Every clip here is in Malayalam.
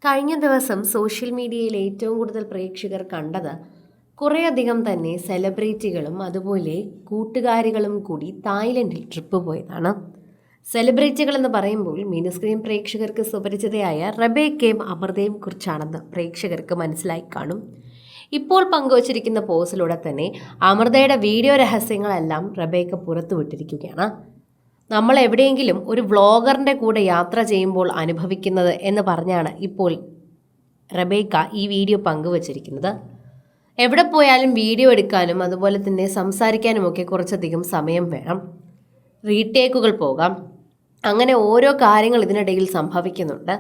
കഴിഞ്ഞ ദിവസം സോഷ്യൽ മീഡിയയിൽ ഏറ്റവും കൂടുതൽ പ്രേക്ഷകർ കണ്ടത് കുറേയധികം തന്നെ സെലിബ്രിറ്റികളും അതുപോലെ കൂട്ടുകാരികളും കൂടി തായ്ലൻഡിൽ ട്രിപ്പ് പോയതാണ്. സെലിബ്രിറ്റികൾ എന്ന് പറയുമ്പോൾ മിനിസ്ക്രീൻ പ്രേക്ഷകർക്ക് സുപരിചിതയായ റബേക്കയും അമൃതയും കുറിച്ചാണെന്ന് പ്രേക്ഷകർക്ക് മനസ്സിലായി കാണും. ഇപ്പോൾ പങ്കുവച്ചിരിക്കുന്ന പോസ്റ്റിലൂടെ തന്നെ അമൃതയുടെ വീഡിയോ രഹസ്യങ്ങളെല്ലാം റബേക്ക പുറത്തുവിട്ടിരിക്കുകയാണ്. നമ്മൾ എവിടെയെങ്കിലും ഒരു വ്ളോഗറിൻ്റെ കൂടെ യാത്ര ചെയ്യുമ്പോൾ അനുഭവിക്കുന്നത് എന്ന് പറഞ്ഞാണ് ഇപ്പോൾ റബേക്ക ഈ വീഡിയോ പങ്കുവച്ചിരിക്കുന്നത്. എവിടെ പോയാലും വീഡിയോ എടുക്കാനും അതുപോലെ തന്നെ സംസാരിക്കാനുമൊക്കെ കുറച്ചധികം സമയം വേണം. റീടേക്കുകൾ പോകാം. അങ്ങനെ ഓരോ കാര്യങ്ങൾ ഇതിനിടയിൽ സംഭവിക്കുന്നുണ്ട്.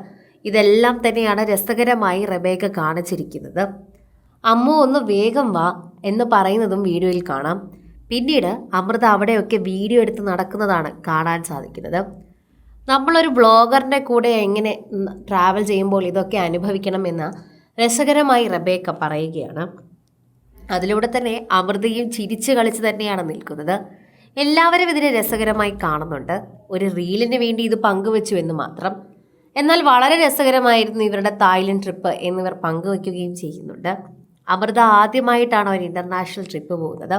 ഇതെല്ലാം തന്നെയാണ് രസകരമായി റബേക്ക കാണിച്ചിരിക്കുന്നത്. അമ്മു ഒന്ന് വേഗം വാ എന്ന് പറയുന്നതും വീഡിയോയിൽ കാണാം. പിന്നീട് അമൃത അവിടെയൊക്കെ വീഡിയോ എടുത്ത് നടക്കുന്നതാണ് കാണാൻ സാധിക്കുന്നത്. നമ്മളൊരു വ്ളോഗറിൻ്റെ കൂടെ എങ്ങനെ ട്രാവൽ ചെയ്യുമ്പോൾ ഇതൊക്കെ അനുഭവിക്കണമെന്ന് രസകരമായി റബേക്ക പറയുകയാണ്. അതിലൂടെ തന്നെ അമൃതയും ചിരിച്ചു കളിച്ച് തന്നെയാണ് നിൽക്കുന്നത്. എല്ലാവരും ഇതിനെ രസകരമായി കാണുന്നുണ്ട്. ഒരു റീലിന് വേണ്ടി ഇത് പങ്കുവെച്ചു എന്ന് മാത്രം. എന്നാൽ വളരെ രസകരമായിരുന്നു ഇവരുടെ തായ്ലൻഡ് ട്രിപ്പ് എന്നിവർ പങ്കുവയ്ക്കുകയും ചെയ്യുന്നുണ്ട്. അമൃത ആദ്യമായിട്ടാണ് ഒരു ഇൻ്റർനാഷണൽ ട്രിപ്പ് പോകുന്നത്,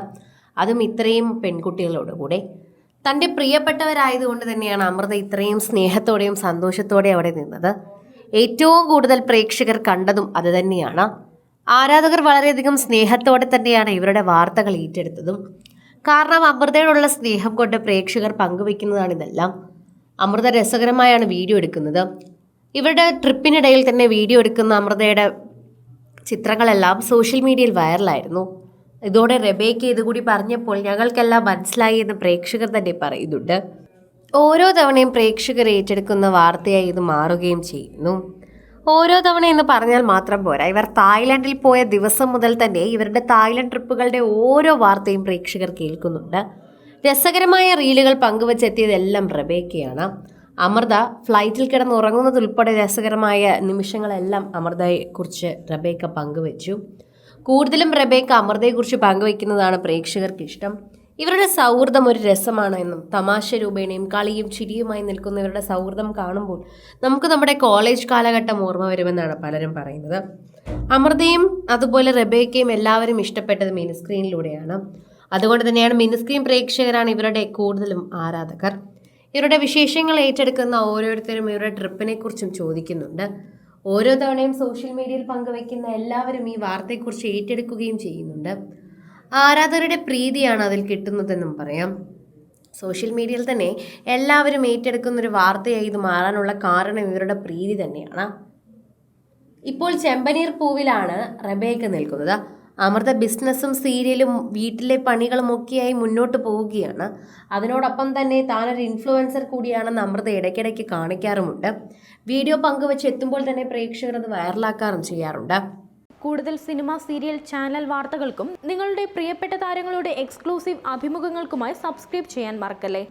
അതും ഇത്രയും പെൺകുട്ടികളോടുകൂടെ. തൻ്റെ പ്രിയപ്പെട്ടവരായതുകൊണ്ട് തന്നെയാണ് അമൃത ഇത്രയും സ്നേഹത്തോടെയും സന്തോഷത്തോടെയും അവിടെ നിന്നത്. ഏറ്റവും കൂടുതൽ പ്രേക്ഷകർ കണ്ടതും അത് തന്നെയാണ്. ആരാധകർ വളരെയധികം സ്നേഹത്തോടെ തന്നെയാണ് ഇവരുടെ വാർത്തകൾ ഏറ്റെടുത്തതും. കാരണം അമൃതയോടുള്ള സ്നേഹം കൊണ്ട് പ്രേക്ഷകർ പങ്കുവെക്കുന്നതാണ് ഇതെല്ലാം. അമൃത രസകരമായാണ് വീഡിയോ എടുക്കുന്നത്. ഇവരുടെ ട്രിപ്പിനിടയിൽ തന്നെ വീഡിയോ എടുക്കുന്ന അമൃതയുടെ ചിത്രങ്ങളെല്ലാം സോഷ്യൽ മീഡിയയിൽ വൈറലായിരുന്നു. ഇതോടെ റബേക്ക ഇതുകൂടി പറഞ്ഞപ്പോൾ ഞങ്ങൾക്കെല്ലാം മനസ്സിലായി എന്ന് പ്രേക്ഷകർ തന്നെ പറയുന്നുണ്ട്. ഓരോ തവണയും പ്രേക്ഷകർ ഏറ്റെടുക്കുന്ന വാർത്തയായി ഇത് മാറുകയും ചെയ്യുന്നു. ഓരോ തവണ എന്ന് പറഞ്ഞാൽ മാത്രം പോരാ, ഇവർ തായ്ലൻഡിൽ പോയ ദിവസം മുതൽ തന്നെ ഇവരുടെ തായ്ലൻഡ് ട്രിപ്പുകളുടെ ഓരോ വാർത്തയും പ്രേക്ഷകർ കേൾക്കുന്നുണ്ട്. രസകരമായ റീലുകൾ പങ്കുവച്ചെത്തിയതെല്ലാം റബേക്കയാണ്. അമൃത ഫ്ലൈറ്റിൽ കിടന്ന് ഉറങ്ങുന്നതുൾപ്പെടെ രസകരമായ നിമിഷങ്ങളെല്ലാം അമൃതയെക്കുറിച്ച് റബേക്ക പങ്കുവച്ചു. കൂടുതലും റബേക്ക അമൃതയെക്കുറിച്ച് പങ്കുവയ്ക്കുന്നതാണ് പ്രേക്ഷകർക്ക് ഇഷ്ടം. ഇവരുടെ സൗഹൃദം ഒരു രസമാണ് എന്നും തമാശ രൂപേണയും കളിയും ചിരിയുമായി നിൽക്കുന്ന ഇവരുടെ സൗഹൃദം കാണുമ്പോൾ നമുക്ക് നമ്മുടെ കോളേജ് കാലഘട്ടം ഓർമ്മ വരുമെന്നാണ് പലരും പറയുന്നത്. അമൃതയും അതുപോലെ റബേക്കയും എല്ലാവരും ഇഷ്ടപ്പെട്ടത് മിനിസ്ക്രീനിലൂടെയാണ്. അതുകൊണ്ട് തന്നെയാണ് മിനിസ്ക്രീൻ പ്രേക്ഷകരാണ് ഇവരുടെ കൂടുതലും ആരാധകർ. ഇവരുടെ വിശേഷങ്ങൾ ഏറ്റെടുക്കുന്ന ഓരോരുത്തരും ഇവരുടെ ട്രിപ്പിനെ കുറിച്ചും ചോദിക്കുന്നുണ്ട്. ഓരോ തവണയും സോഷ്യൽ മീഡിയയിൽ പങ്കുവയ്ക്കുന്ന എല്ലാവരും ഈ വാർത്തയെക്കുറിച്ച് ഏറ്റെടുക്കുകയും ചെയ്യുന്നുണ്ട്. ആരാധകരുടെ പ്രീതിയാണ് അതിൽ കിട്ടുന്നതെന്നും പറയാം. സോഷ്യൽ മീഡിയയിൽ തന്നെ എല്ലാവരും ഏറ്റെടുക്കുന്നൊരു വാർത്തയായി ഇത് മാറാനുള്ള കാരണം ഇവരുടെ പ്രീതി തന്നെയാണ്. ഇപ്പോൾ ചെമ്പനീർ പൂവിലാണ് റബേക്ക നിൽക്കുന്നത്. അമൃത ബിസിനസ്സും സീരിയലും വീട്ടിലെ പണികളും ഒക്കെയായി മുന്നോട്ട് പോവുകയാണ്. അതിനോടൊപ്പം തന്നെ താനൊരു ഇൻഫ്ലുവൻസർ കൂടിയാണെന്ന് അമൃത ഇടയ്ക്കിടയ്ക്ക് കാണിക്കാറുമുണ്ട്. വീഡിയോ പങ്കുവെച്ച് എത്തുമ്പോൾ തന്നെ പ്രേക്ഷകർ അത് വൈറലാക്കാറും ചെയ്യാറുണ്ട്. കൂടുതൽ സിനിമ, സീരിയൽ, ചാനൽ വാർത്തകൾക്കും നിങ്ങളുടെ പ്രിയപ്പെട്ട താരങ്ങളുടെ എക്സ്ക്ലൂസീവ് അഭിമുഖങ്ങൾക്കുമായി സബ്സ്ക്രൈബ് ചെയ്യാൻ മറക്കല്ലേ.